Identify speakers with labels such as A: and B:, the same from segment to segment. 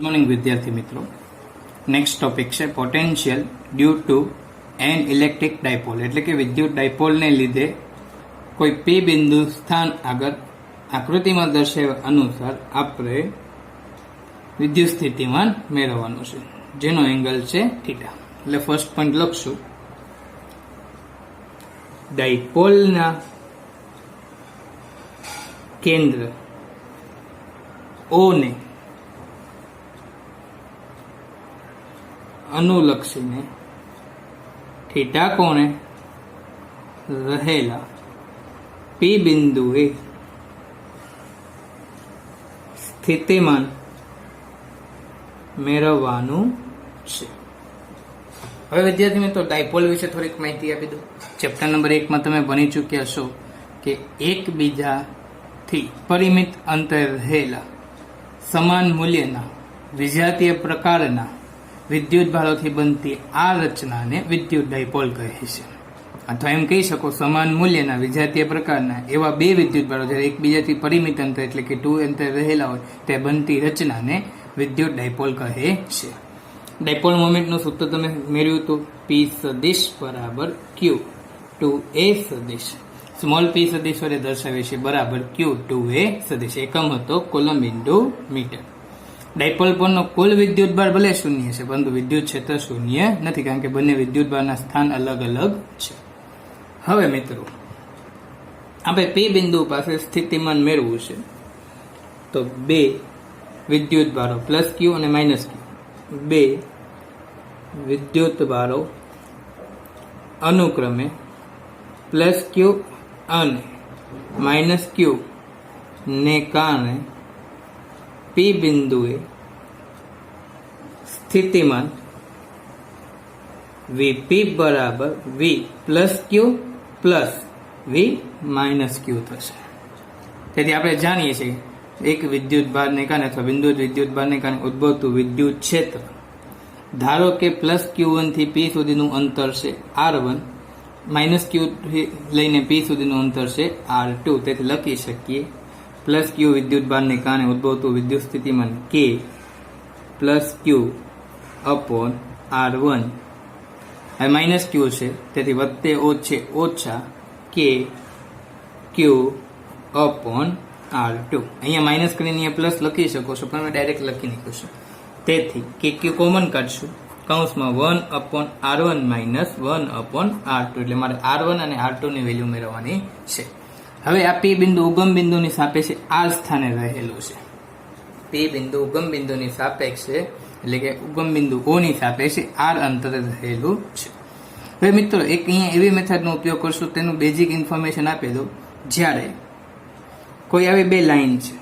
A: Good morning વિદ્યાર્થી મિત્રો. Next topic છે potential due to an electric dipole, એટલે કે વિદ્યુત ડાયપોલને લીધે કોઈ પી બિંદુ સ્થાન આગળ આકૃતિમાં દર્શાવ્યા અનુસાર આપણે વિદ્યુત સ્થિતિમાન મેળવવાનું છે, જેનો એંગલ છે થીટા. એટલે ફર્સ્ટ પોઈન્ટ લખશું, ડાયપોલના કેન્દ્ર O ને અનુલક્ષીને થીટા કોણે રહેલા પી બિંદુએ સ્થિતિમાન મેળવવાનું છે. હવે વિદ્યાર્થી મિત્રો, ડાયપોલ વિશે થોડીક માહિતી આપી દઉં. ચેપ્ટર નંબર 1 માં તમે ભણી ચૂક્યા છો કે એકબીજાથી પરિમિત અંતરે રહેલા સમાન મૂલ્યના વિજાતીય પ્રકારના વિદ્યુત ભારોથી બનતી આ રચનાને વિદ્યુત ડાયપોલ કહે છે. અથવા એમ કહી શકો, સમાન મૂલ્યના વિજાતીય પ્રકારના એવા બે વિદ્યુત ભારો જ્યારે એકબીજાથી પરિમિત અંતર એટલે કે 2 અંતરે રહેલા હોય તે બનતી રચનાને વિદ્યુત ડાયપોલ કહે છે. ડાયપોલ મોમેન્ટનું સૂત્ર તમે મેળવ્યું હતું, P સદિશ બરાબર Q 2A સદિશ, સ્મોલ p સદિશ વડે દર્શાવે છે બરાબર Q 2A સદિશ. એકમ હતો કોલમ ઇન્ટુ મીટર. ડાયપોલ પરનો કુલ વિદ્યુત ભાર ભલે શૂન્ય છે, પરંતુ વિદ્યુત ક્ષેત્ર શૂન્ય નથી, કારણ કે બંને વિદ્યુત ભારના સ્થાન અલગ અલગ છે. હવે મિત્રો, આપણે પી બિંદુ પાસે સ્થિતિમાન મેળવવું છે, તો બે વિદ્યુત ભારો પ્લસ Q અને માઇનસ Q, બે વિદ્યુત ભારો અનુક્રમે પ્લસ Q અને માઇનસ Q ને કારણે પી બિંદુએ સ્થિતિમાન Vp બરાબર V plus Q plus V minus Q થશે. તેથી આપણે જાણીએ છીએ એક વિદ્યુત ભારને કારણે અથવા બિંદુ વિદ્યુત ભારને કારણે ઉદ્ભવતું વિદ્યુત ક્ષેત્ર, ધારો કે પ્લસ Q1 થી P સુધીનું અંતર છે R1, માઇનસ Q લઈને P સુધીનું અંતર છે R2. તેથી લખી શકીએ પ્લસ Q વિદ્યુત ભારને કારણે ઉદ્ભવતું વિદ્યુત સ્થિતિમાન K plus Q upon R1. હવે માઇનસ Q છે, તેથી વત્તે છે ઓછા K Q અપોન R2. અહીંયા માઇનસ કરીને અહીંયા પ્લસ લખી શકો છો, પણ મેં ડાયરેક્ટ લખી નાખ્યું છે. તેથી કે Q કોમન કાઢશું, કૌંસમાં 1 upon R1 minus 1 upon R2. એટલે મારે R1 અને R2 ની વેલ્યુ મેળવવાની છે. હવે આ પી બિંદુ ઉગમ બિંદુની સાપેક્ષે R સ્થાને રહેલું છે. પી બિંદુ ઉગમ બિંદુની સાપેક્ષે, એટલે કે ઉગમ બિંદુ O ની સાપેક્ષે R અંતરે રહેલું છે. હવે મિત્રો, એક અહીંયા એવી મેથડનો ઉપયોગ કરશું, તેનું બેઝિક ઇન્ફોર્મેશન આપી દઉં. જ્યારે કોઈ આવી બે લાઈન છે,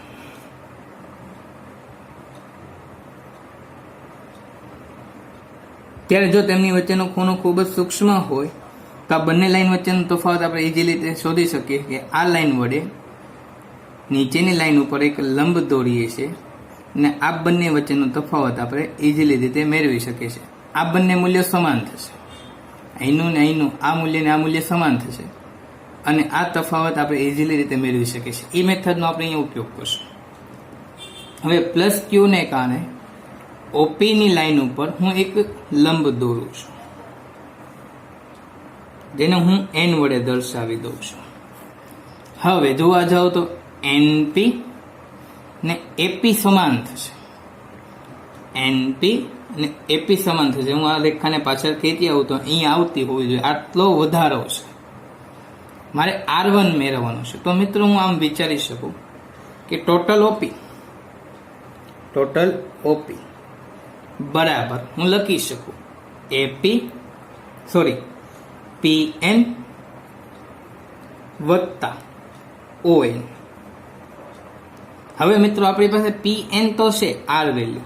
A: ત્યારે જો તેમની વચ્ચેનો ખૂણો ખૂબ જ સૂક્ષ્મ હોય તો આ બંને લાઈન વચ્ચેનો તફાવત આપણે ઇઝીલી રીતે શોધી શકીએ કે આ લાઈન વડે નીચેની લાઈન ઉપર એક લંબ દોરીએ છીએ અને આ બંને વચ્ચેનો તફાવત આપણે ઇઝીલી રીતે મેળવી શકીએ છીએ. આ બંને મૂલ્યો સમાન થશે, અહીંનું ને અહીંનું આ મૂલ્ય ને આ મૂલ્ય સમાન થશે, અને આ તફાવત આપણે ઇઝીલી રીતે મેળવી શકીએ છીએ. એ મેથડનો આપણે અહીંયા ઉપયોગ કરશું. હવે પ્લસ Q ને કારણે OP ની લાઈન ઉપર હું એક લંબ દોરું છું, જેને હું N વડે દર્શાવી દઉં છું. હવે જોવા જાવ તો NP ને AP સમાન થશે, NP અને AP સમાન થશે. હું આ રેખાને પાછળ ખેંચી આવું તો અહીંયા આવતી હોવી જોઈએ, આટલો વધારો છે. મારે R1 મેળવવાનું છે. તો મિત્રો, હું આમ વિચારી શકું કે ટોટલ OP બરાબર હું લખી શકું PN વત્તા ON. હવે મિત્રો, આપણી પાસે PN તો છે R વેલ્યુ,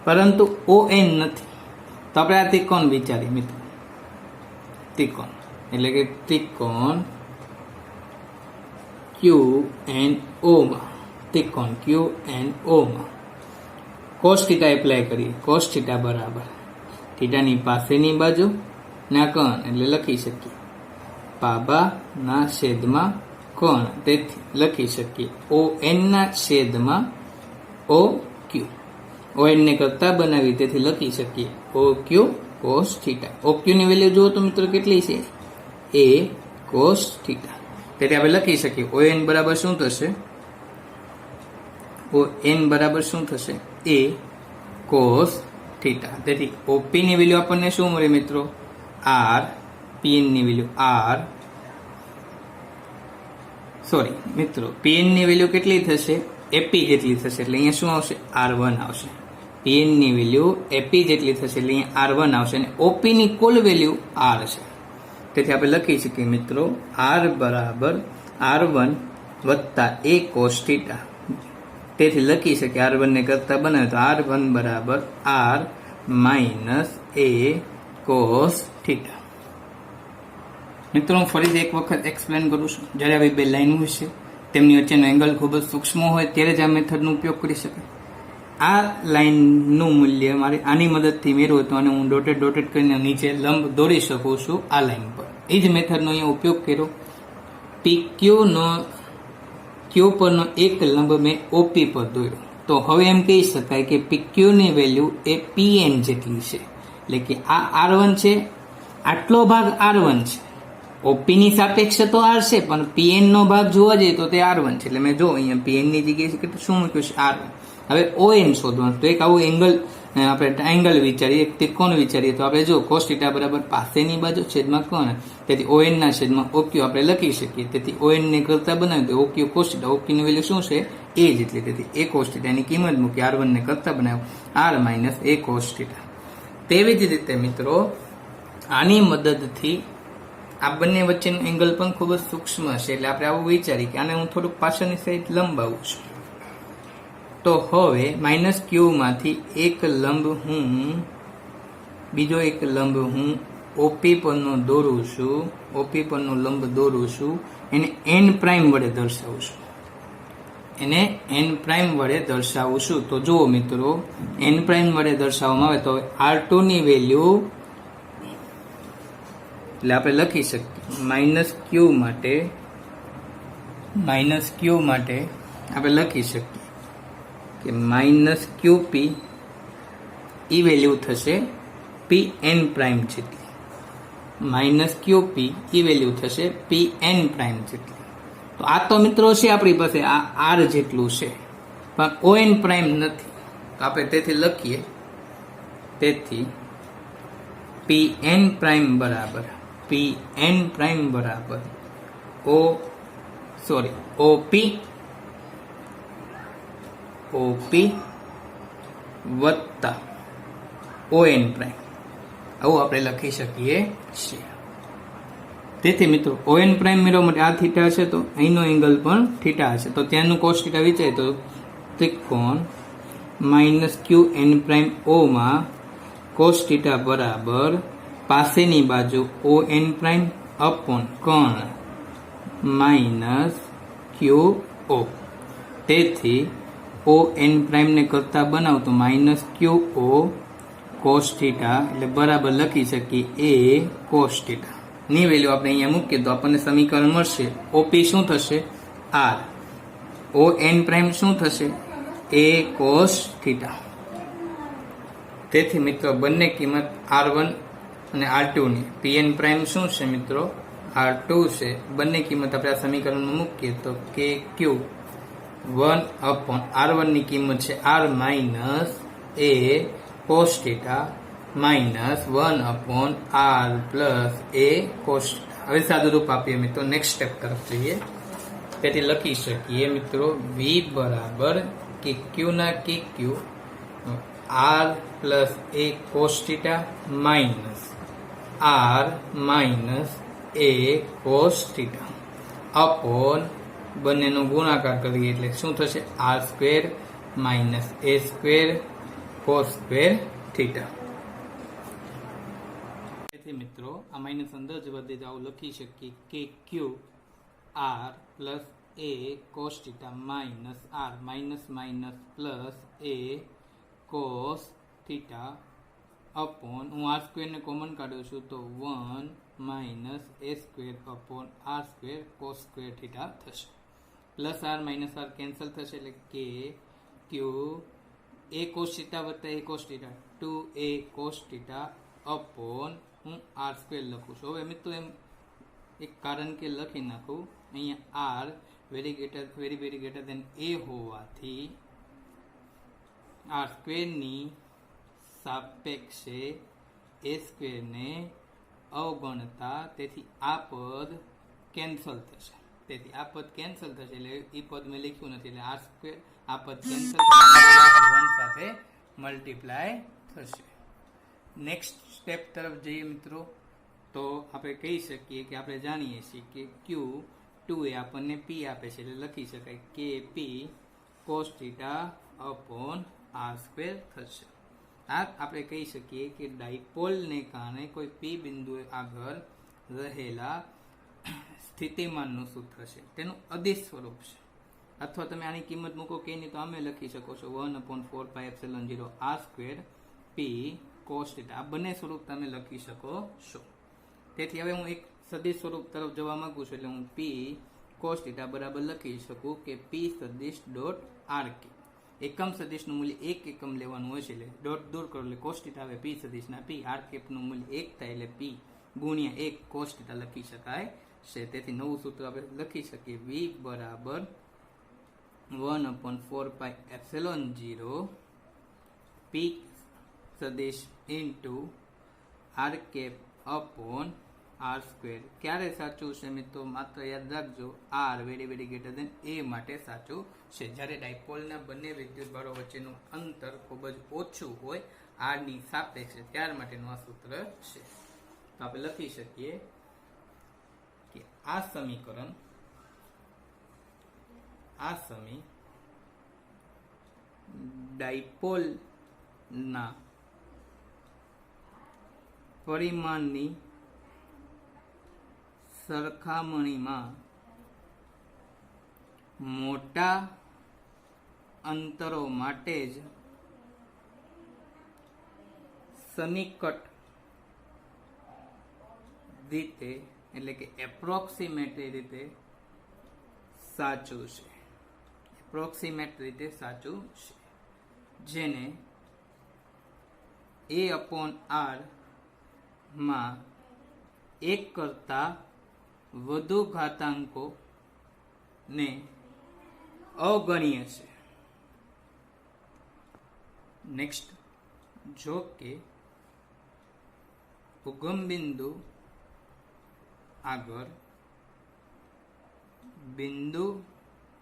A: પરંતુ ON નથી. તો આપણે આ ત્રિકોણ વિચારીએ મિત્રો, ત્રિકોણ એટલે કે ત્રિકોણ QNO માં, ત્રિકોણ QNO માં cos થીટા એપ્લાય કરીએ. cos થીટા બરાબર થીટાની પાસેની બાજુ ના કણ, એટલે લખી શકીએ પાબા ના છેદમાં કોણ, તેથી લખી શકીએ ON ના છેદમાં OQ. ON ને કરતા બનાવી, તેથી લખી શકીએ OQ cos થીટા. OQ ની વેલ્યુ જુઓ તો મિત્રો કેટલી છે? A cos theta. તેથી આપણે લખી શકીએ ON બરાબર શું થશે? ON બરાબર શું થશે? A cos theta. તેથી OP ની વેલ્યુ આપણને શું મળે મિત્રો? R. PN ની વેલ્યુ R. સોરી મિત્રો, PN ની વેલ્યુ કેટલી થશે? AP જેટલી થશે, એટલે અહીંયા શું આવશે? R1 આવશે. PN ની વેલ્યુ AP જેટલી થશે, એટલે અહીંયા R1 આવશે, અને OP ની કુલ વેલ્યુ R છે. તેથી આપણે લખી શકીએ મિત્રો R બરાબર R1 વત્તા A cos થીટા. તેથી લખી શકીએ R1 ને કરતા બનાવે તો R1 બરાબર R minus A cos theta. મિત્રો હું ફરીથી એક વખત એક્સપ્લેન કરું છું. જ્યારે આવી બે લાઈન હોય છે તેમની વચ્ચેનો એંગલ ખૂબ જ સૂક્ષ્મ હોય ત્યારે જ આ મેથડનો ઉપયોગ કરી શકાય. આ લાઈનનું મૂલ્ય મારે આની મદદથી મેળવું તો અને હું ડોટેડ કરીને નીચે લંબ દોરી શકું છું આ લાઈન પર. એ જ મેથડનો અહીંયા ઉપયોગ કર્યો. PQ નો Q પરનો એક લંબ મેં OP પર દોર્યો, તો હવે એમ કહી શકાય કે PQ ની વેલ્યુ એ PN જેટલી છે. એટલે કે આ R1 છે, આટલો ભાગ R1 છે. OP ની સાપેક્ષે તો R છે, પણ PN નો ભાગ જોવા જઈએ તો તે R1 છે. એટલે મેં જો અહીંયા PN ની જગ્યાએ કેટલું શું મૂક્યું છે? R1. હવે ON શોધવાનું. તો એક આવું એંગલ આપણે ટ્રાયંગલ વિચારીએ, એક ત્રિકોણ વિચારીએ તો આપણે જો cos θ બરાબર પાસેની બાજુ છેદમાં કોણ, તેથી ON ના છેદમાં OQ આપણે લખી શકીએ. તેથી ON ને કરતા બનાવ્યું તો OQ cos θ. OQ ની વેલ્યુ શું છે? A જેટલી. તેથી A cos θ ની કિંમત મૂકી, R1 ને કરતા બનાવ્યું R માઇનસ A cos θ. તેવી જ રીતે મિત્રો આની મદદથી આ બંને વચ્ચેનું એંગલ પણ ખૂબ જ સૂક્ષ્મ છે. એટલે આપણે આવું વિચારીએ કે આને હું થોડુંક પાછળની સાઈડ લંબાવું છું. તો હવે માઇનસ Q માંથી એક લંબ બીજો એક લંબ હું OP પરનો દોરું છું. OP પરનો લંબ દોરું છું, એને N પ્રાઇમ વડે દર્શાવું છું. તો જુઓ મિત્રો, N પ્રાઇમ વડે દર્શાવવામાં આવે તો R2 ની વેલ્યુ, એટલે આપણે લખી શકીએ માઇનસ Q માટે આપણે લખી શકીએ કે માઇનસ QP એ વેલ્યુ થશે PN પ્રાઇમ જેટલી. માઇનસ QP એ વેલ્યુ થશે PN પ્રાઇમ જેટલી. તો આ તો મિત્રો છે આપણી પાસે આ R જેટલું છે, પણ ON પ્રાઇમ નથી. તો આપણે તેથી લખીએ, તેથી PN પ્રાઇમ બરાબર OP વત્તા ON પ્રાઇમ, આવું આપણે લખી શકીએ છીએ. તેથી મિત્રો ON પ્રાઇમ મેળવવા માટે આ થીટા છે, તો અહીંનો એંગલ પણ થીટા હશે. તો ત્યાંનું cos θ વિચારે તો ત્રિકોણ માઇનસ QN પ્રાઇમ O માં cos θ બરાબર પાસેની બાજુ ON prime upon Karna minus QO. તેથી ON પ્રાઇમ ને કરતા બનાવ તો માઇનસ QO cos θ, એટલે બરાબર લખી શકીએ A cos θ ની વેલ્યુ આપણે અહીંયા મૂકીએ તો આપણને સમીકરણ મળશે. OP શું થશે? R. ON પ્રાઇમ શું થશે? A cos θ. તેથી મિત્રો બંને કિંમત R1 અને R2 ની, PN પ્રાઇમ શું છે મિત્રો? R2 છે. બંને કિંમત આપણે આ સમીકરણમાં મૂકીએ તો KQ 1 અપોન R1 ની કિંમત છે R minus A cos θ minus 1 upon R plus A cos θ. હવે સાદું રૂપ આપીએ મિત્રો, નેક્સ્ટ સ્ટેપ તરફ જઈએ. તેથી લખી શકીએ મિત્રો V બરાબર KQ ના KQ R plus A cos θ minus R minus A cos θ upon બંનેનો ગુણાકાર કરીએ એટલે શું થશે? R square minus A square cos square θ. તેથી મિત્રો આ માઇનસ અંદર જ વધે તો આવું લખી શકીએ કે Q R plus A cos θ minus R minus minus plus A cos θ upon, હું R સ્ક્વેર ને કોમન કાઢું છું તો 1 minus A square upon R square cos square θ થશે. Plus R minus R cancel થશે એટલે કે Q a cos theta વત્તા a cos theta 2a cos theta upon હું r સ્ક્વેર લખું છું. હવે મિત્રો એમ એક કારણ કે લખી નાખું, અહીંયા r very very greater than a હોવાથી r સ્ક્વેરની સાપેક્ષે a સ્ક્વેરને અવગણતા તેથી આ પદ કેન્સલ થશે. તેથી આ પદ કેન્સલ થશે એટલે એ પદ મેં લખ્યું નથી એટલે r સ્ક્વેર આ પદ કેન્સલ 1 સાથે મલ્ટીપ્લાય થશે. નેક્સ્ટ સ્ટેપ તરફ જઈએ મિત્રો, તો આપણે કહી શકીએ કે આપણે જાણીએ છીએ કે Q2 એ આપણને P આપે છે એટલે લખી શકાય કે P cos theta upon r square થશે. આ આપણે કહી શકીએ કે ડાયપોલને કારણે કોઈ P બિંદુએ આગળ રહેલા સ્થિતિમાનનું સૂત્ર છે, તેનું અદિશ સ્વરૂપ છે. અથવા તમે આની કિંમત મૂકો કે નહીં તો અમે લખી શકો છો 1/4πε0 r square P cos theta. આ બંને સ્વરૂપ તમે લખી શકો છો. તેથી હવે હું એક સદિશ સ્વરૂપ તરફ જવા માંગુ છું એટલે હું P cos theta બરાબર લખી શકું કે P સદિશ ડોટ RK. એકમ સદિશનું મૂલ્ય 1 એકમ લેવાનું હોય છે એટલે ડોટ દૂર કરો એટલે cos theta આવે P સદિશના P, r કેપનું મૂલ્ય 1 થાય એટલે P ગુણ્યા 1 cos theta લખી શકાય છે. તેથી નવું સૂત્ર આપણે લખી શકીએ V બરાબર 1/4πε0 P સદિશ into r cap upon r square. ક્યારે સાચું છે મિત્રો? માત્ર યાદ રાખજો r very very greater than a માટે સાચું છે. જ્યારે ડાયપોલના બંને વિદ્યુતભારો વચ્ચેનું અંતર ખૂબ જ ઓછું હોય r ની સાપેક્ષે ત્યાર માટેનું આ સૂત્ર છે. તો આપણે લખી શકીએ કે આ સમીકરણ ડાયપોલના પરિમાણની સરખામણીમાં મોટા અંતરો માટે જ સન્નિકટ રીતે એટલે કે એપ્રોક્સિમેટરી રીતે સાચું છે. જેને a/r માં 1 કરતા વધુ ઘાતાંકો ને અવગણ્ય છે. નેક્સ્ટ, જો કે ઉગમ બિંદુ આગળ બિંદુ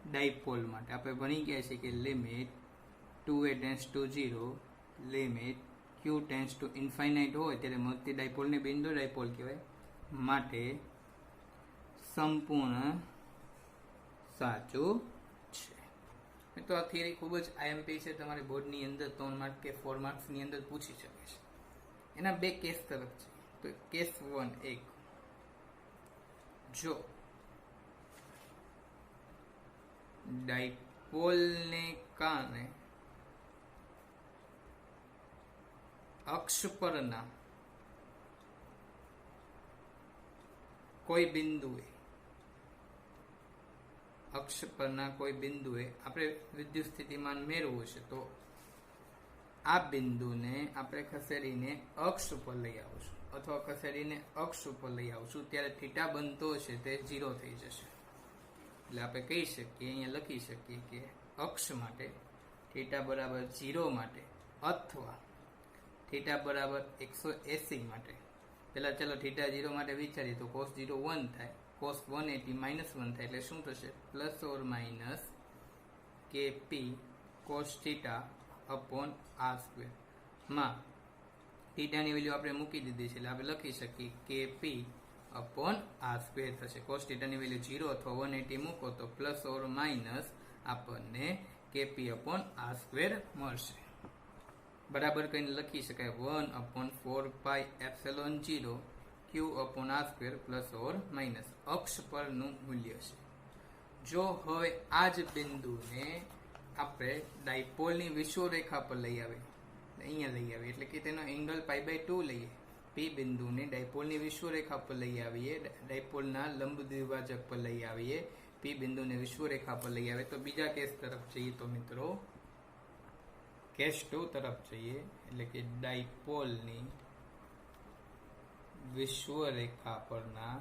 A: ડાયપોલ માટે આપણે ભણી ગયા છે કે limit 2a tends to 0 limit q tends to infinite હોય ત્યારે મળતી ડાયપોલને બિંદુ ડાયપોલ કહેવાય. માટે સંપૂર્ણ સાચું છે. તો આ થિયરી ખૂબ જ IMP છે. તમારી બોર્ડની અંદર 3 માર્ક કે 4 માર્ક્સની અંદર પૂછી શકે છે. એના બે કેસ તરફ છે. તો કેસ 1 એક, જો ડાયપોલને કારણે અક્ષ પરના કોઈ બિંદુએ આપણે વિદ્યુત સ્થિતિમાન મેળવવું છે તો આ બિંદુને આપણે ખસેડીને અક્ષ ઉપર લઈ આવશું અથવા ખસેડીને અક્ષ ઉપર લઈ આવશું ત્યારે થીટા બનતો છે તે 0 થઈ જશે. એટલે આપણે કહી શકીએ, અહીંયા લખી શકીએ કે અક્ષ માટે થીટા બરાબર 0 માટે અથવા થીટા બરાબર 180 માટે. પહેલા ચાલો થીટા 0 માટે વિચારીએ તો cos 0 1 થાય, cos 180 -1 થાય એટલે શું થશે? Plus or minus kp cos theta upon r square માં થીટાની વેલ્યુ આપણે મૂકી દીધી છે એટલે આપણે લખી શકીએ kp અપોન r સ્ક્વેર થશે. cos થીટાની વેલ્યુ 0 અથવા 180 મૂકો તો પ્લસ ઓર માઇનસ આપણને kp અપોન r સ્ક્વેર મળશે. બરાબર કહીને લખી શકાય 1/4πε0 q અપોન r square plus or minus અક્ષ પરનું મૂલ્ય છે. જો હવે આ જ બિંદુને આપણે ડાયપોલની વિષુવરેખા પર લઈ આવે, અહીંયા લઈ આવીએ એટલે કે તેનો એંગલ π/2 લઈએ. P બિંદુને ડાયપોલની વિષુવરેખા પર લઈ આવીએ, ડાયપોલના લંબ દ્વિભાજક પર લઈ આવીએ, P બિંદુને વિષુવરેખા પર લઈ આવે. તો બીજા કેસ તરફ જઈએ તો મિત્રો કેસ 2 તરફ જઈએ એટલે કે ડાયપોલની વિષુવરેખા પરના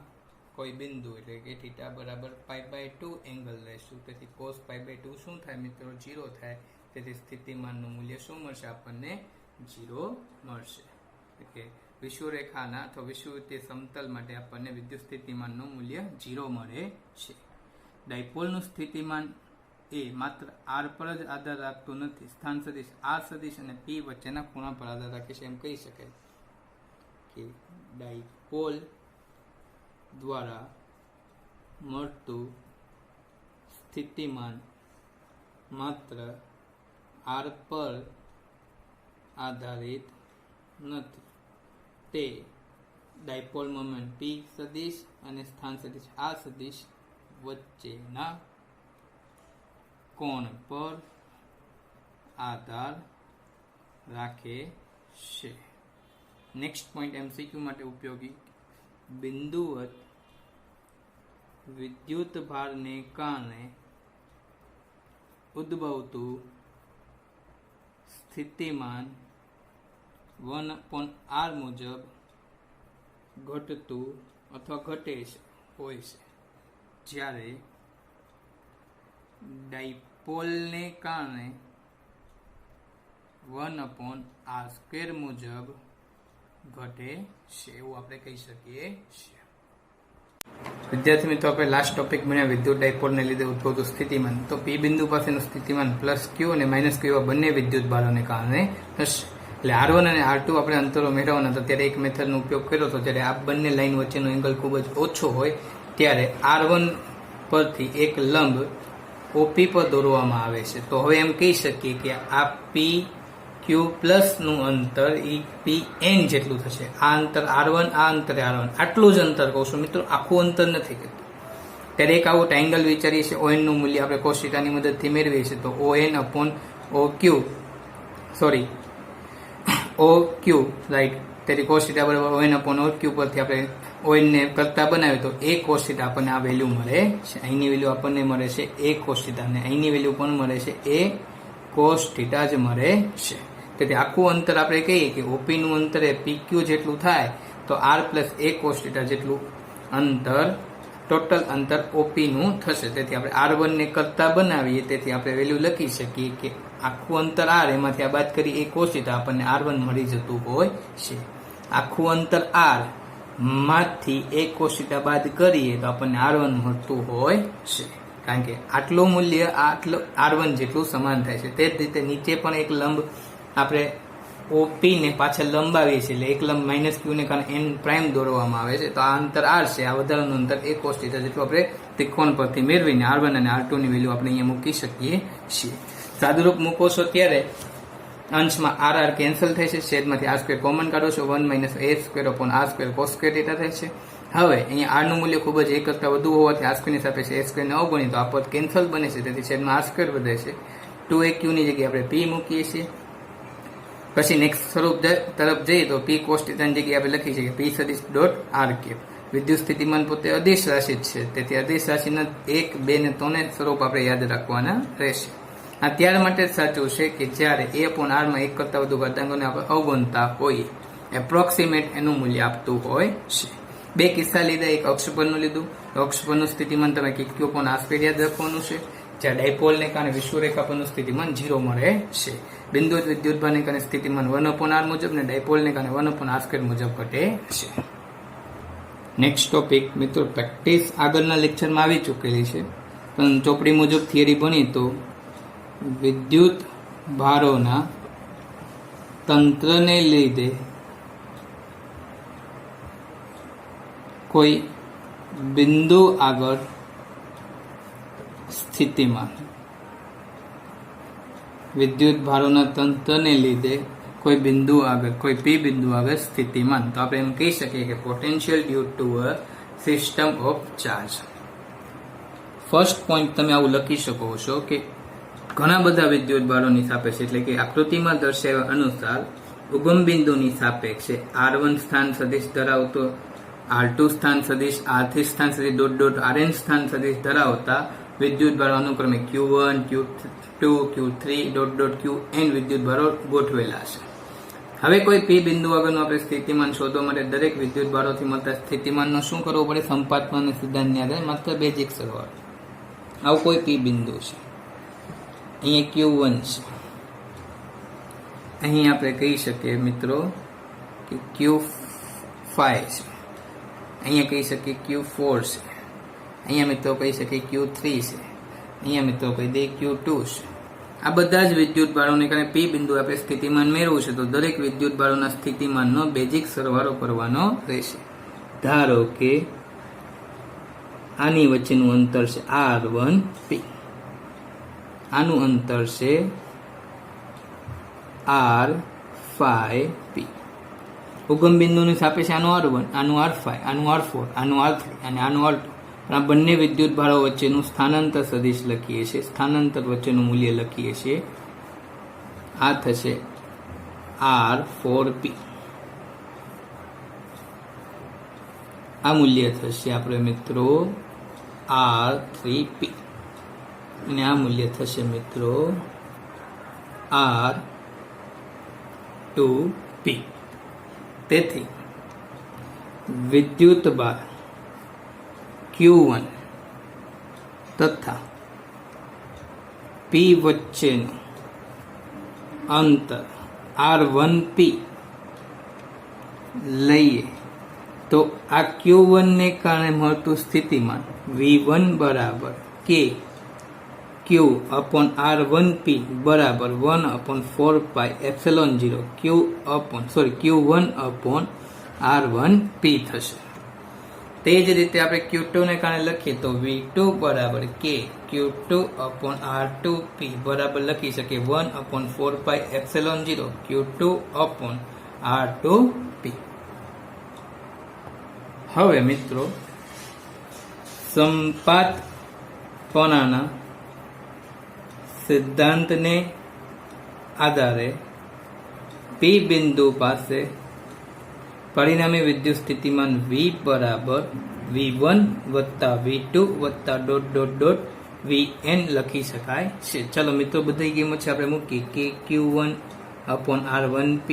A: કોઈ બિંદુ એટલે કે θ બરાબર π/2 એંગલ લેશું. તેથી cos π/2 શું થાય મિત્રો? 0 થાય. તેથી સ્થિતિમાનનું મૂલ્ય શું મળશે આપણને? 0 મળશે. એટલે વિષુવરેખાના અથવા વિષુવવૃત્તીય સમતલ માટે આપણને વિદ્યુત સ્થિતિમાનનું મૂલ્ય 0 મળે છે. ડાયપોલનું સ્થિતિમાન એ માત્ર r પર જ આધાર રાખતું નથી. સ્થાન સદિશ r સદિશ અને p વચ્ચેના ખૂણા પર આધાર રાખે છે એમ કહી શકાય કે ડાયપોલ દ્વારા મળતું સ્થિતિમાન માત્ર r પર આધારિત નથી. તે ડાયપોલ મોમેન્ટ p સદિશ અને સ્થાન સદિશ r સદિશ વચ્ચેના કોણ પર આધાર રાખે છે. નેક્સ્ટ પોઈન્ટ MCQ માટે ઉપયોગી. બિંદુવત વિદ્યુત ભારને કારણે ઉદ્ભવતું સ્થિતિમાન 1/r મુજબ ઘટતું અથવા ઘટે હોય છે, જ્યારે ડાયપોલને કારણે 1/r² મુજબ ઘટે છે એવું આપણે કહી શકીએ છીએ. વિદ્યાર્થી મિત્રો, આપણે લાસ્ટ ટોપિક ભણ્યા વિદ્યુત ડાયપોલને લીધે ઉદ્ભવતું સ્થિતિમાન. તો P બિંદુ પાસેનું સ્થિતિમાન +q અને -q એવા બંને વિદ્યુત ભારોને કારણે થશે. એટલે R1 અને R2 આપણે અંતરો મેળવવાના હતા ત્યારે એક મેથડનો ઉપયોગ કર્યો હતો. જ્યારે આ બંને લાઈન વચ્ચેનો એંગલ ખૂબ જ ઓછો હોય ત્યારે R1 પરથી એક લંબ OP પર દોરવામાં આવે છે. તો હવે એમ કહી શકીએ કે આ PQ+ નું અંતર એ PN જેટલું થશે. આ અંતર R1, આ અંતરે R1, આટલું જ અંતર કહું છું મિત્રો, આખું અંતર નથી કહેતું. ત્યારે એક આવું ટ્રાયંગલ વિચારીએ છીએ. ON નું મૂલ્ય આપણે cos θ ની મદદથી મેળવીએ છીએ. તો OQ રાઈટ. તેથી cos θ બરાબર ON/OQ પરથી આપણે ON ને કરતા બનાવીએ તો a cos θ આપણને આ વેલ્યુ મળે છે. અહીંની વેલ્યુ આપણને મળે છે a cos θ અને અહીંની વેલ્યુ પણ મળે છે a cos θ જ મળે છે. તેથી આખું અંતર આપણે કહીએ કે OP નું અંતર એ PQ જેટલું થાય તો R + a cos θ જેટલું અંતર ટોટલ અંતર OP નું થશે. તેથી આપણે R1 ને કરતા બનાવીએ તેથી આપણે વેલ્યુ લખી શકીએ કે આખું અંતર R એમાંથી આ બાદ કરી a cos θ આપણને R1 મળી જતું હોય છે. આખું અંતર R માંથી a cos θ બાદ કરીએ તો આપણને R1 મળતું હોય છે. કારણ કે આટલું મૂલ્ય R1 જેટલું સમાન થાય છે. તે જ રીતે નીચે પણ એક લંબ આપણે OP ને પાછળ લંબાવીએ છીએ એટલે એક લંબ -q ને કારણે n' દોરવામાં આવે છે. તો આ અંતર R છે, આ વધારાનું અંતર a cos θ જેટલું આપણે ત્રિકોણ પરથી મેળવીને R1 અને R2 ની વેલ્યુ આપણે અહીંયા મૂકી શકીએ છીએ. સાદુરૂપ મૂકો છો ત્યારે અંશમાં R કેન્સલ થાય છે, છેદમાંથી R² કોમન કાઢો છો, 1 - a²/r² cos² θ થાય છે. હવે અહીંયા R નું મૂલ્ય ખૂબ જ 1 કરતાં વધુ હોવાથી R² ની સાપેક્ષે a² ને અવગણી તો આ પદ કેન્સલ બને છે. તેથી છેદમાં R² વધે છે. 2aq ની જગ્યાએ આપણે p મૂકીએ છીએ. પછી નેક્સ્ટ સ્વરૂપ તરફ જઈએ તો p cos θ ની જગ્યાએ આપણે લખી શકીએ p સદિશ .r². વિદ્યુત સ્થિતિમાન પોતે અદિશ રાશિ છે, તેથી અદિશ રાશિના 1, 2 ને 3 સ્વરૂપ આપણે યાદ રાખવાના રહેશે. આ ત્યાર માટે સાચું છે કે જ્યારે a/r માં 1 કરતાં વધુ ઘાતાંકોને આપણે અવગણતા હોઈએ. એપ્રોક્સિમેટ એનું મૂલ્ય આપતું હોય છે. બે કિસ્સા લીધા, એક અક્ષ પરનું લીધું. અક્ષ પરનું સ્થિતિમાન તમે q/r² યાદ રાખવાનું છે. જ્યાં ડાયપોલને કારણે વિષુવરેખા પરનું સ્થિતિમાન 0 મળે છે. બિંદુવત વિદ્યુતભારને કારણે સ્થિતિમાન 1/r મુજબ ને ડાયપોલને કારણે 1/r² મુજબ ઘટે છે. નેક્સ્ટ ટોપિક મિત્રો, પ્રેક્ટિસ આગળના લેક્ચરમાં આવી ચૂકેલી છે, પણ ચોપડી મુજબ થિયરી ભણી તો વિદ્યુત ભારોના તંત્રને લીધે કોઈ બિંદુ આગળ સ્થિતિમાન, વિદ્યુત ભારોના તંત્રને લીધે કોઈ બિંદુ આગળ, કોઈ P બિંદુ આગળ સ્થિતિમાન, તો આપણે એમ કહી શકીએ કે potential due to a system of charge. First point તમે આવું લખી શકો છો કે ઘણા બધા વિદ્યુત ભારોની સાપેક્ષે એટલે કે આકૃતિમાં દર્શાવ્યા અનુસાર ઉગમ બિંદુની સાપેક્ષે R1 સ્થાન સદિશ ધરાવતો, R2 સ્થાન સદિશ, R3 સ્થાન સદિશ ... Rn સ્થાન સદિશ ધરાવતા વિદ્યુત ભારો અનુક્રમે Q1, Q2, Q3 Qn વિદ્યુત ભારો ગોઠવેલા છે. હવે કોઈ P બિંદુ આગળનું આપણે સ્થિતિમાન શોધવા માટે દરેક વિદ્યુત ભારોથી મળતા સ્થિતિમાનનો શું કરવો પડે? સંપાતમાન સિદ્ધાંતની આધારે માત્ર બેઝિક સરવાળો. આવું કોઈ P બિંદુ છે, અહીંયા Q1 છે, અહીં આપણે કહી શકીએ મિત્રો કે Q5 છે, અહીંયા કહી શકીએ Q4 છે, અહીંયા મિત્રો કહી શકીએ Q3 છે, અહીંયા મિત્રો કહી દઈએ Q2 છે. આ બધા જ વિદ્યુત ભારોને કારણે P બિંદુ આપણે સ્થિતિમાન મેળવવું છે તો દરેક વિદ્યુત ભારોના સ્થિતિમાનનો બેઝિક સરવાળો કરવાનો રહેશે. ધારો કે આની વચ્ચેનું અંતર છે R1P, આનું અંતર છે R5P. ઉગમ બિંદુની સાપેક્ષે આનું R1, આનું R5, આનું R4, આનું R3 અને આનું R2. આ બંને વિદ્યુત ભારો વચ્ચેનું સ્થાનાંતર સદિશ લખીએ છીએ, સ્થાનાંતર વચ્ચેનું મૂલ્ય લખીએ છીએ. આ થશે R4P. આ મૂલ્ય થશે આપણે મિત્રો R3P અને આ મૂલ્ય થશે મિત્રો R2P. તેથી વિદ્યુત ભાર Q1 તથા P વચ્ચેનું અંતર R1P લઈએ તો આ Q1 ને કારણે મળતું સ્થિતિમાન V1 બરાબર K Q upon R1P બરાબર 1/4πε0 Q1 upon R1P થશે. તે જ રીતે આપણે Q2 ને કારણે લખીએ તો V2 બરાબર K Q2 upon R2P બરાબર લખી શકીએ 1/4πε0 Q2 upon R2P. હવે મિત્રો સંપાતપણાના સિદ્ધાંતને આધારે P બિંદુ પાસે પરિણામી વિદ્યુત સ્થિતિમાન V બરાબર V1 વત્તા V2 વત્તા ... Vn લખી શકાય છે. ચલો મિત્રો બધી કિંમત છે આપણે મૂકી કે Q1 upon R1P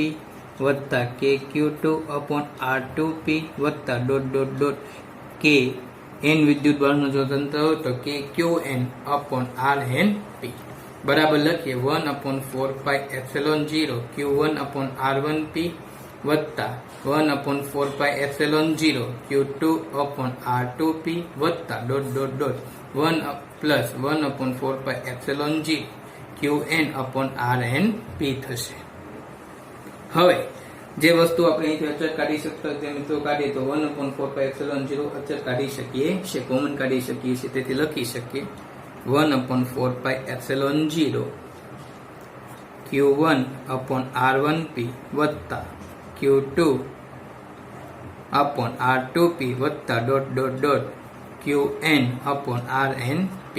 A: વત્તા કે Q2 upon R2P વત્તા ... K n વિદ્યુત ભારનો જો તંત્ર હોય તો કે Qn upon RnP બરાબર લખીએ 1/4πε0 Q1 upon R1P વત્તા 1/4πε0 Q2 upon R2P વત્તા ... 1/4πε0 Qn upon RnP થશે. હવે જે વસ્તુ આપણે અહીંથી અચળ કાઢી શકતા તે મિત્રો કાઢીએ તો 1/4πε0 અચળ કાઢી શકીએ છે, કોમન કાઢી શકીએ છીએ. તેથી લખી શકીએ 1/4πε0 Q1 upon R1P વત્તા Q2 upon R2P વત્તા ... Qn upon RnP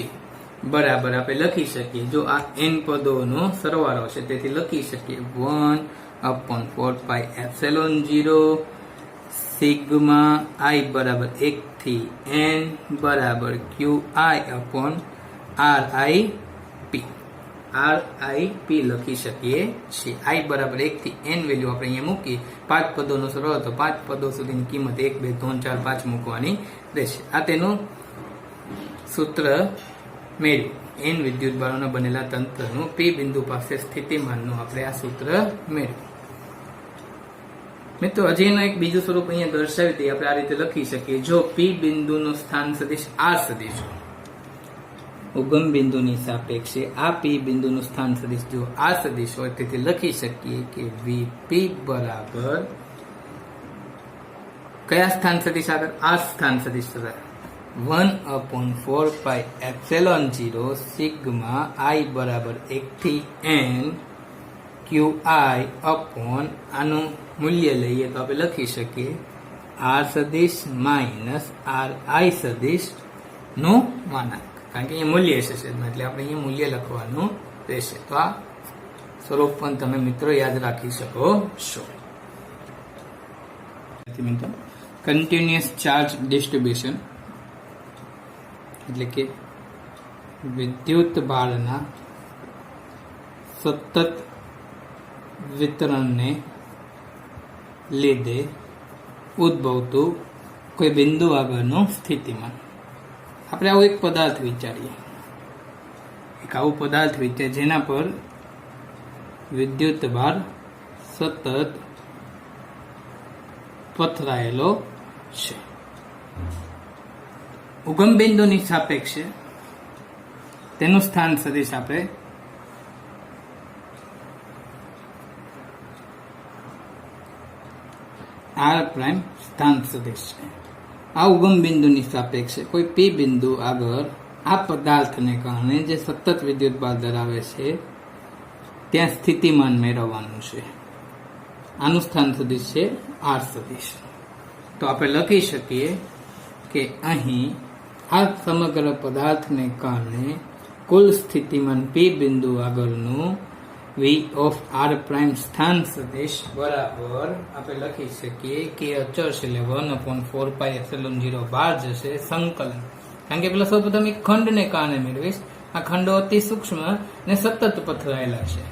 A: બરાબર આપણે લખી શકીએ. જો આ n પદોનો સરવાળો છે તેથી લખી શકીએ 1/4πε0 સિગ્મા I બરાબર 1 થી n બરાબર Qi upon RIP લખી શકીએ છીએ. I બરાબર 1 થી n વેલ્યુ આપણે અહીંયા મૂકી 5 પદોનો સરવાળો તો 5 પદો સુધીની કિંમત 1 2 3 4 5 મૂકવાની રહેશે. આ તેનું સૂત્ર મેળવ્યું. n વિદ્યુત ભારોના બનેલા તંત્રનું P બિંદુ પાસે સ્થિતિમાનનું આપણે આ સૂત્ર મેળવ્યું. મિત્રો હજી એનું એક બીજું સ્વરૂપ અહીંયા દર્શાવી દઈએ. આપણે આ રીતે લખી શકીએ જો P બિંદુનું સ્થાન સદિશ R સદિશ ઉગમ બિંદુની સાપેક્ષે આ P બિંદુનું સ્થાન સદિશ જો આ સદિશ હોય તેથી લખી શકીએ કે VP બરાબર કયા સ્થાન સદિશ આગળ? આ સ્થાન સદિશ આગળ 1/4πε0 સિગ્મા I બરાબર 1 થી n Qi upon આનું મૂલ્ય લઈએ તો આપણે લખી શકીએ R સદિશ માઇનસ RI સદિશ નું માનાંક. કારણ કે અહીંયા મૂલ્ય છે એટલે આપણે અહીંયા મૂલ્ય લખવાનું રહેશે. તો આ સ્વરૂપ પણ તમે મિત્રો યાદ રાખી શકો છો. કન્ટિન્યુઅસ ચાર્જ ડિસ્ટ્રીબ્યુશન એટલે કે विद्युत भारना सतत वितरण ने लीधे उद्भवतु कोई बिंदु आगळनो स्थितिमान। આપણે આવો એક પદાર્થ વિચારીએ, એક આવો પદાર્થ વિચારીએ જેના પર વિદ્યુત ભાર સતત પથરાયેલો છે। ઉગમ બિંદુની સાપેક્ષે તેનું સ્થાન સદિશ આપણે આર પ્રાઇમ સ્થાન સદિશ છે। આ ઉગમ બિંદુની સાપેક્ષે કોઈ પી બિંદુ આગળ આ પદાર્થને કારણે જે સતત વિદ્યુત ભાર ધરાવે છે ત્યાં સ્થિતિમાન મેળવવાનું છે। આનું સ્થાન સદિશ છે આર સદિશ। તો આપણે લખી શકીએ કે અહીં આ સમગ્ર પદાર્થને કારણે કુલ સ્થિતિમાન પી બિંદુ આગળનું વી ઓફ આર પ્રાઇમ સ્થાન સદિશ બરાબર આપણે લખી શકીએ કે અચળ છે એટલે 1/4πε0 બહાર જશે સંકલન, કારણ કે પેલા સૌપ્રથમ એક ખંડને કારણે મેળવીશ। આ ખંડો અતિ સૂક્ષ્મ અને સતત પથરાયેલા છે।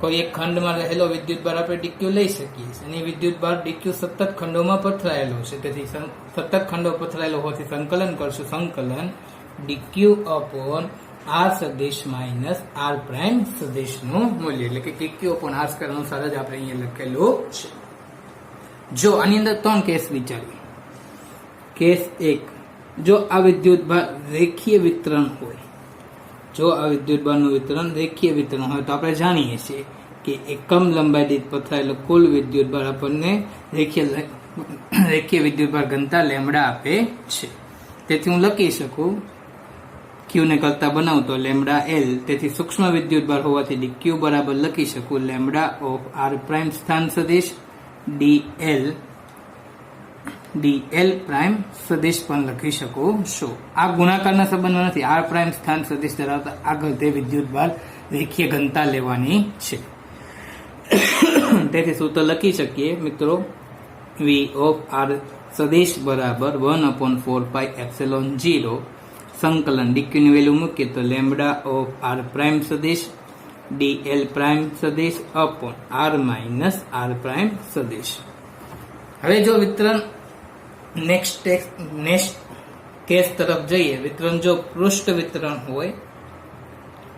A: કોઈ એક ખંડમાં રહેલો વિદ્યુત ભાર આપણે ડીક્યુ લઈ શકીએ છીએ અને વિદ્યુત ભાર ડીક્યુ સતત ખંડોમાં પથરાયેલો છે, તેથી સતત ખંડો પથરાયેલો હોવાથી સંકલન કરશું, સંકલન ડીક્યુ અપોન આર સદિશ માઇનસ આર પ્રાઇમ સદિશનું મૂલ્ય, એટલે કે ડીક્યુ અપોન આર સ્ક્વેર અનુસાર જ આપણે અહીંયા લખેલું છે। જો આની અંદર 3 કેસ વિચારીએ। કેસ 1, જો આ વિદ્યુત ભાર રેખીય વિતરણ હોય, જો આ વિદ્યુત ભારનું વિતરણ રેખીય વિતરણ હોય તો આપણે જાણીએ છીએ કે એકમ લંબાઈ દીઠ પથરાયેલો કુલ વિદ્યુત ભાર આપણને રેખીય વિદ્યુત ભાર ઘનતા લેમ્ડા આપે છે। તેથી હું લખી શકું ક્યુ ને કરતા બનાવું તો લેમ્ડા એલ, તેથી સૂક્ષ્મ વિદ્યુત ભાર હોવાથી ડી ક્યુ બરાબર લખી શકું લેમ્ડા ઓફ આર પ્રાઇમ સ્થાન સદિશ ડીએલ પ્રાઇમ સદિશ પણ લખી શકું છું। આ ગુણાકારના સંબંધમાં નથી, આર પ્રાઇમ સ્થાન સદિશ ધરાવતા આગળ તે વિદ્યુત ભાર રેખીય ઘનતા લેવાની છે। તેથી સૂત્ર લખી શકીએ મિત્રો, વી ઓફ આર સદિશ બરાબર 1/4πε0 સંકલન ડીક્યુ ની વેલ્યુ મૂકીએ તો લેમ્ડા ઓફ આર પ્રાઇમ સદિશ ડીએલ પ્રાઇમ સદિશ upon R minus R prime સદિશ। હવે જો વિતરણ નેક્સ્ટ કેસ તરફ જઈએ, વિતરણ જો પૃષ્ઠ વિતરણ હોય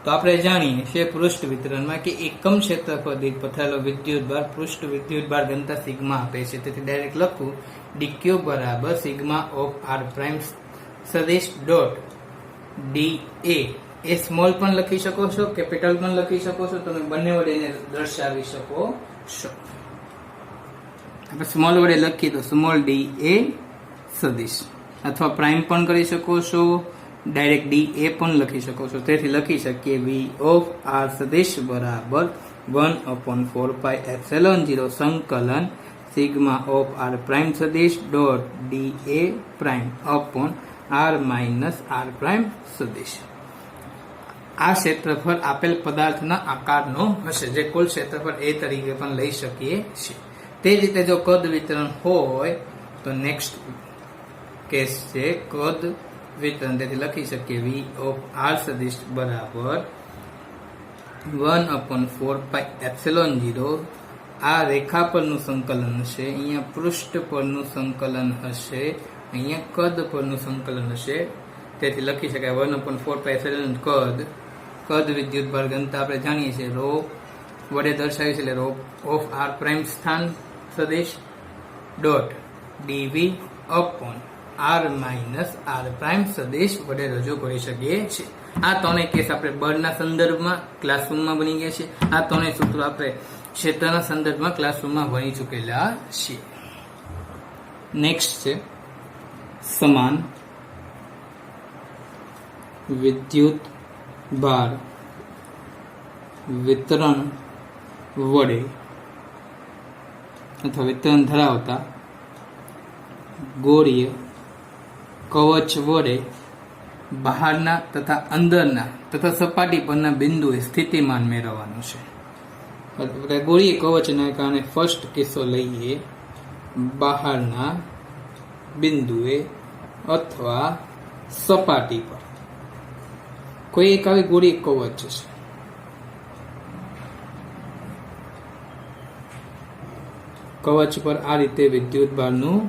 A: તો આપણે જાણીએ છીએ પૃષ્ઠ વિતરણમાં કે એકમ ક્ષેત્રફળ દીઠ પથરાયેલો વિદ્યુત ભાર પૃષ્ઠ વિદ્યુત ભાર ઘનતા સિગ્મા આપે છે। તેથી ડાયરેક્ટ લખું ડીક્યુ બરાબર સિગ્મા ઓફ આર પ્રાઇમ સદિશ ડોટ ડી એ સ્મોલ પણ લખી શકો છો, કેપિટલ પણ લખી શકો છો, તમે બંને વડે એને દર્શાવી શકો છો। આપણે સ્મોલ વડે લખીએ તો સ્મોલ ડી એ સદિશ, અથવા પ્રાઇમ પણ કરી શકો છો, ડાયરેક્ટ ડી એ પણ લખી શકો છો। તેથી લખી શકીએ વી ઓફ આર સદિશ બરાબર 1/4πε0 સંકલન સિગ્મા ઓફ આર પ્રાઇમ સદિશ dot D A prime upon R minus R prime સદિશ। આ ક્ષેત્રફળ આપેલ પદાર્થના આકારનો હશે, જે કુલ ક્ષેત્રફળ એ તરીકે પણ લઈ શકીએ છીએ। તે જ રીતે જો કદ વિતરણ હોય તો નેક્સ્ટ કેસ છે કદ વિતરણ, તેથી લખી શકીએ વી ઓફ આર સદિશ બરાબર 1/4πε0 આ રેખા પરનું સંકલન હશે, અહીંયા પૃષ્ઠ પરનું સંકલન હશે, અહીંયા કદ પરનું સંકલન હશે। તેથી લખી શકાય 1/4πε0 કદ વિદ્યુત ભાર ઘનતા આપણે જાણીએ છીએ રો વડે દર્શાવી છે, એટલે રો ઓફ આર પ્રાઇમ સ્થાન સદિશ dot dv upon R minus R prime સદિશ વડે રજૂ કરી શકીએ છીએ। આ ત્રણેય કેસ આપણે બળના સંદર્ભમાં ક્લાસરૂમમાં બની ગયા છે, આ ત્રણેય સૂત્રો આપણે ક્ષેત્રના સંદર્ભમાં ક્લાસરૂમમાં ભણી ચૂકેલા છીએ। નેક્સ્ટ છે સમાન વિદ્યુત ભાર વિતરણ વડે અથવા વિતરણ ધરાવતા ગોળીય કવચ વડે બહારના તથા અંદરના તથા સપાટી પરના બિંદુએ સ્થિતિમાન મેળવવાનું છે। ગોળીય કવચના કારણે ફર્સ્ટ કિસ્સો લઈએ, બહારના બિંદુએ અથવા સપાટી પર કોઈ એક આવી ગોળી કવચ છે, કવચ પર આ રીતે વિદ્યુત ભારનું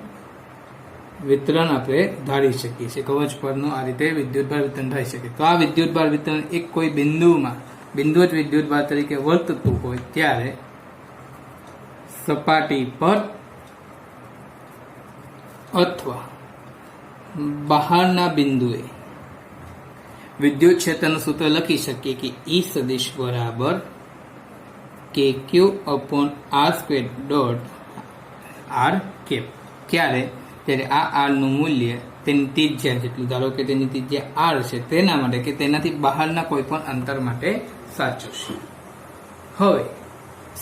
A: વિતરણ આપણે ધારી શકીએ છીએ. કવચ પરનું આ રીતે વિદ્યુત ભાર વિતરણ થઈ શકે. તો આ વિદ્યુત ભાર વિતરણ એક કોઈ બિંદુમાં બિંદુવત વિદ્યુત ભાર તરીકે વર્તતું હોય ત્યારે સપાટી પર અથવા બહારના બિંદુએ વિદ્યુત ક્ષેત્રનું સૂત્ર લખી શકીએ કે E સદિશ બરાબર KQ upon R squared dot R cap. ક્યારે? ત્યારે આ R નું મૂલ્ય તેની ત્રિજ્યા જેટલું, ધારો કે તેની ત્રિજ્યા R છે, તેના માટે કે તેનાથી બહારના કોઈ પણ અંતર માટે સાચું છે. હવે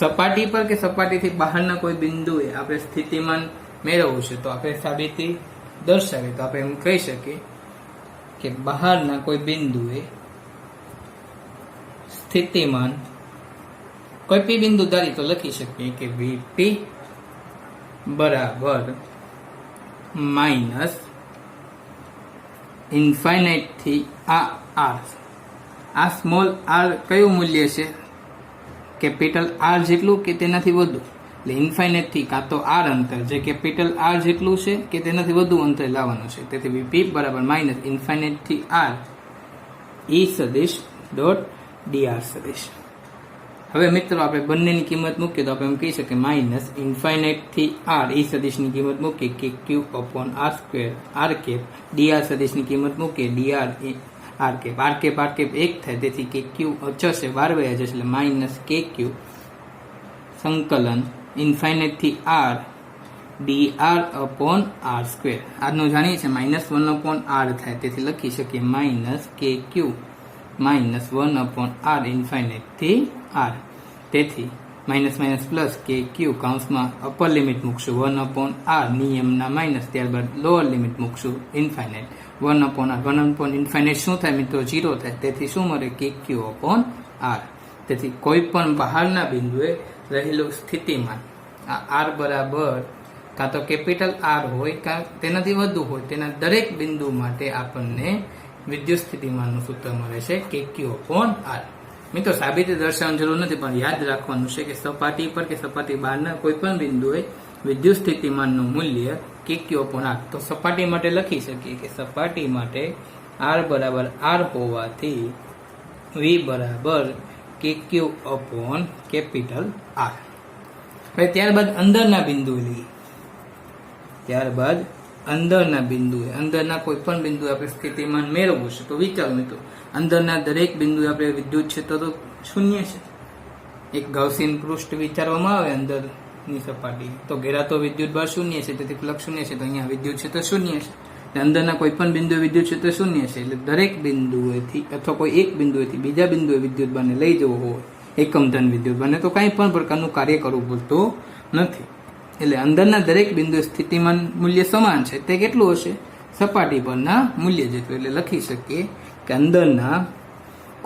A: સપાટી પર કે સપાટીથી બહારના કોઈ બિંદુએ આપણે સ્થિતિમાન મેળવવું છે, તો આપણે સાબિતી દર્શાવીએ તો આપણે એમ કહી શકીએ કે બહારના કોઈ બિંદુએ સ્થિતિમાન કોઈ પી બિંદુ ધારી તો લખી શકીએ કે VP બરાબર માઇનસ ઇન્ફાઇનાઇટ થી આ R. આ સ્મોલ r કયું મૂલ્ય છે? કેપિટલ R જેટલું કે તેનાથી વધુ. એટલે ઇન્ફાઇનાઇટ થી કાં તો R અંતર જે કેપિટલ R જેટલું છે કે તેનાથી વધુ અંતર લાવવાનું છે. તેથી VP બરાબર માઇનસ ઇન્ફાઇનાઇટ થી R E સદિશ ડોટ dr સદિશ. હવે મિત્રો આપણે બંનેની કિંમત મૂકીએ તો આપણે એમ કહી શકીએ માઇનસ ઇન્ફાઇનાઇટ થી R E સદિશની કિંમત મૂકીએ કે Q અપોન R square R cap, dr સદિશની કિંમત મૂકીએ dr R cap. R cap R cap 1 થાય, તેથી કે Q અચળ છે, બાર વયા જશે, એટલે માઇનસ KQ સંકલન ઇન્ફાઇનાઇટ થી R dr upon R square. આજનું જાણીએ છીએ -1 અપોન R થાય, તેથી લખી શકીએ minus KQ minus 1 upon R infinite થી R. તેથી માઇનસ માઇનસ પ્લસ KQ કૌંસમાં અપર લિમિટ મૂકશું 1 અપોન R નિયમના માઇનસ, ત્યારબાદ લોઅર લિમિટ મૂકશું infinite 1 upon R. 1 upon infinite શું થાય મિત્રો? 0 થાય. તેથી શું મળે? KQ upon R. તેથી કોઈ પણ બહારના બિંદુએ રહેલું સ્થિતિમાન આ R બરાબર કાં તો કેપિટલ R હોય કાં તેનાથી વધુ હોય, તેના દરેક બિંદુ માટે આપણને વિદ્યુત સ્થિતિમાનનું સૂત્ર મળે છે KQ અપોન R. મિત્રો સાબિતી દર્શાવવાની જરૂર નથી, પણ યાદ રાખવાનું છે કે સપાટી પર કે સપાટી બહારના કોઈ પણ બિંદુએ વિદ્યુત સ્થિતિમાનનું મૂલ્ય KQ અપોન R. તો સપાટી માટે લખી શકીએ કે સપાટી માટે R બરાબર R હોવાથી V બરાબર KQ અપોન કેપિટલ R. હવે ત્યારબાદ અંદરના બિંદુએ લઈએ. ત્યારબાદ અંદરના કોઈ પણ બિંદુએ આપણે સ્થિતિમાન મેળવવું છે, તો વિચારો મિત્રો, અંદરના દરેક બિંદુએ આપણે વિદ્યુત ક્ષેત્ર તો શૂન્ય છે. એક ગાઉસીયન પૃષ્ઠ વિચારવામાં આવે અંદરની સપાટી, તો ઘેરાતો વિદ્યુત ભાર શૂન્ય છે, તેથી ફ્લક્સ શૂન્ય છે, તો અહીંયા વિદ્યુત ક્ષેત્ર શૂન્ય છે. અંદરના કોઈ પણ બિંદુએ વિદ્યુત ક્ષેત્ર શૂન્ય છે, એટલે દરેક બિંદુએથી અથવા કોઈ એક બિંદુએથી બીજા બિંદુએ વિદ્યુત ભારને લઈ જવો હોય, એકમ ધન વિદ્યુત ભારને, તો કાંઈ પણ પ્રકારનું કાર્ય કરવું પડતું નથી. એટલે અંદરના દરેક બિંદુએ સ્થિતિમાન મૂલ્ય સમાન છે. તે કેટલું હશે? સપાટી પરના મૂલ્ય જેટલું. એટલે લખી શકીએ કે અંદરના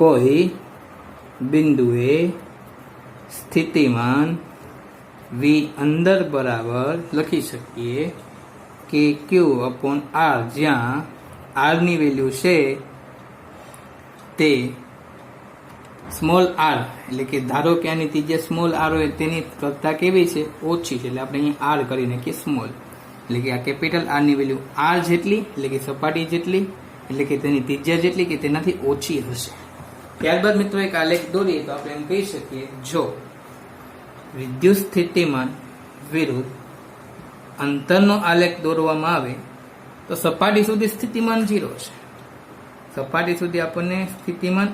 A: કોઈ બિંદુએ સ્થિતિમાન V અંદર બરાબર લખી શકીએ કે Q અપોન R, જ્યાં R ની વેલ્યુ છે તે સ્મોલ r, એટલે કે ધારો કે આની ત્રિજ્યા સ્મોલ r હોય તેની કરતા કેવી છે? ઓછી છે. એટલે આપણે અહીંયા r કરી નાખીએ સ્મોલ, એટલે કે આ કેપિટલ R ની વેલ્યુ R જેટલી, એટલે કે સપાટી જેટલી, એટલે કે તેની ત્રિજ્યા જેટલી કે તેનાથી ઓછી હશે. ત્યારબાદ મિત્રો એક આલેખ દોરીએ તો આપણે એમ કહી શકીએ, જો વિદ્યુત સ્થિતિમાન વિરુદ્ધ અંતરનો આલેખ દોરવામાં આવે તો સપાટી સુધી સ્થિતિમાન 0 છે. સપાટી સુધી આપણને સ્થિતિમાન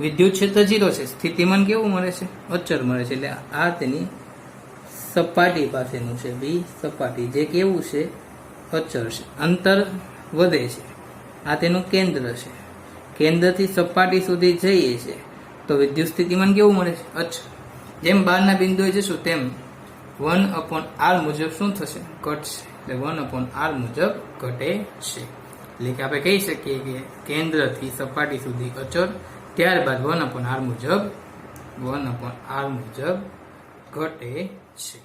A: વિદ્યુત ક્ષેત્ર 0 છે, સ્થિતિમાન કેવું મળે છે? અચળ મળે છે. એટલે આ તેની સપાટી પાસેનું છે, બી સપાટી, જે કેવું છે? અચળ છે. અંતર વધે છે, આ તેનું કેન્દ્ર છે. કેન્દ્રથી સપાટી સુધી જઈએ છે તો વિદ્યુત સ્થિતિમાન કેવું મળે છે? અચળ. જેમ બહારના બિંદુએ જશું તેમ 1 અપોન R મુજબ શું થશે? ઘટશે. એટલે 1 અપોન R મુજબ ઘટે છે. એટલે કે આપણે કહી શકીએ કે કેન્દ્રથી સપાટી સુધી અચળ, ત્યારબાદ 1 અપોન R મુજબ ઘટે છે.